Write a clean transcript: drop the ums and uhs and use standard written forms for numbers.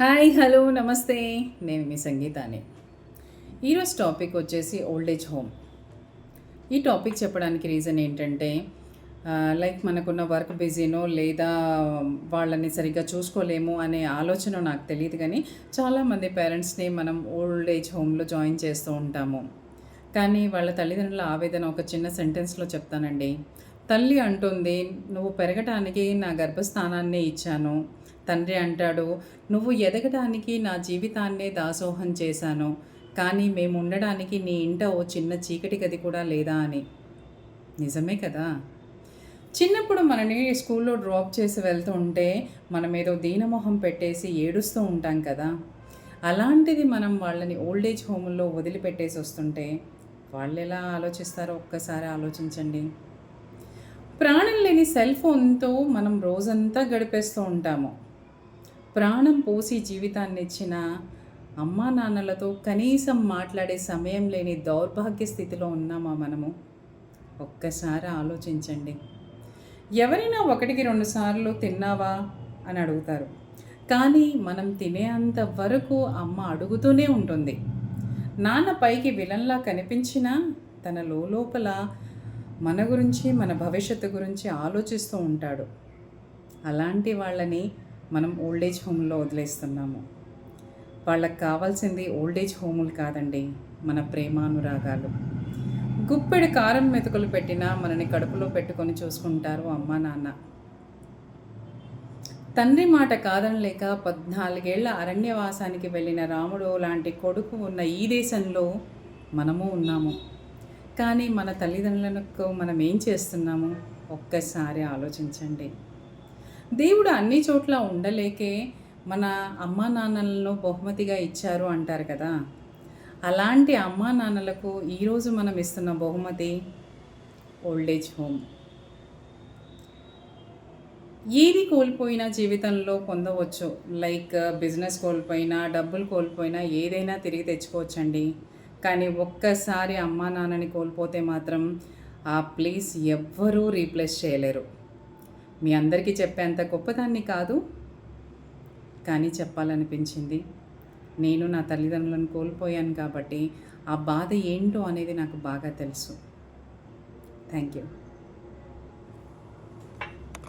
Hi hello నమస్తే. నేను మీ సంగీతాని. ఈరోజు టాపిక్ వచ్చేసి ఓల్డ్ ఏజ్ హోమ్. ఈ టాపిక్ చెప్పడానికి రీజన్ ఏంటంటే లైక్ మనకున్న వర్క్ బిజీనో లేదా వాళ్ళని సరిగ్గా చూసుకోలేము అనే ఆలోచన నాకు తెలియదు, కానీ చాలామంది పేరెంట్స్ని మనం ఓల్డ్ ఏజ్ హోమ్లో జాయిన్ చేస్తూ ఉంటాము. కానీ వాళ్ళ తల్లిదండ్రుల ఆవేదన ఒక చిన్న సెంటెన్స్లో చెప్తానండి. తల్లి అంటుంది, నువ్వు పెరగటానికి నా గర్భస్థానాన్నే ఇచ్చాను. తండ్రి అంటాడు, నువ్వు ఎదగటానికి నా జీవితాన్నే దాసోహం చేశాను. కానీ మేము ఉండడానికి నీ ఇంట ఓ చిన్న చీకటి గది కూడా లేదా అని. నిజమే కదా. చిన్నప్పుడు మనని స్కూల్లో డ్రాప్ చేసి వెళ్తూ ఉంటే మనమేదో దీనమొహం పెట్టేసి ఏడుస్తూ ఉంటాం కదా. అలాంటిది మనం వాళ్ళని ఓల్డ్ ఏజ్ హోముల్లో వదిలిపెట్టేసి వస్తుంటే వాళ్ళు ఎలా ఆలోచిస్తారో ఒక్కసారి ఆలోచించండి. ప్రాణం లేని సెల్ ఫోన్తో మనం రోజంతా గడిపేస్తూ ఉంటాము. ప్రాణం పోసి జీవితాన్ని ఇచ్చిన అమ్మా నాన్నలతో కనీసం మాట్లాడే సమయం లేని దౌర్భాగ్య స్థితిలో ఉన్నామా మనము? ఒక్కసారి ఆలోచించండి. ఎవరైనా 1-2 సార్లు తిన్నావా అని అడుగుతారు, కానీ మనం తినేంత వరకు అమ్మ అడుగుతూనే ఉంటుంది. నాన్న పైకి విలన్లా కనిపించినా తన లోపల మన గురించి, మన భవిష్యత్తు గురించి ఆలోచిస్తూ ఉంటాడు. అలాంటి వాళ్ళని మనం ఓల్డ్ ఏజ్ హోమ్లో వదిలేస్తున్నాము. వాళ్ళకి కావాల్సింది ఓల్డ్ ఏజ్ హోములు కాదండి, మన ప్రేమానురాగాలు. గుప్పెడు కారం మెతుకులు పెట్టినా మనని కడుపులో పెట్టుకొని చూసుకుంటారు అమ్మా నాన్న. తండ్రి మాట కాదనలేక 14 ఏళ్ల అరణ్యవాసానికి వెళ్ళిన రాముడు లాంటి కొడుకు ఉన్న ఈ దేశంలో మనము ఉన్నాము. కానీ మన తల్లిదండ్రులకు మనం ఏం చేస్తున్నాము? ఒక్కసారి ఆలోచించండి. దేవుడు అన్ని చోట్ల ఉండలేకే మన అమ్మా నాన్నలను బహుమతిగా ఇచ్చారు అంటారు కదా. అలాంటి అమ్మా నాన్నలకు ఈరోజు మనం ఇస్తున్న బహుమతి ఓల్డ్ ఏజ్ హోమ్. ఏది కోల్పోయినా జీవితంలో పొందవచ్చు. లైక్ బిజినెస్ కోల్పోయినా, డబ్బులు కోల్పోయినా ఏదైనా తిరిగి తెచ్చుకోవచ్చండి. కానీ ఒక్కసారి అమ్మా నాన్నని కోల్పోతే మాత్రం ఆ ప్లేస్ ఎవ్వరూ రీప్లేస్ చేయలేరు. మీ అందరికీ చెప్పేంత గొప్పదాన్ని కాదు, కానీ చెప్పాలనిపించింది. నేను నా తల్లిదండ్రులను కోల్పోయాను కాబట్టి ఆ బాధ ఏంటో అనేది నాకు బాగా తెలుసు. Thank you.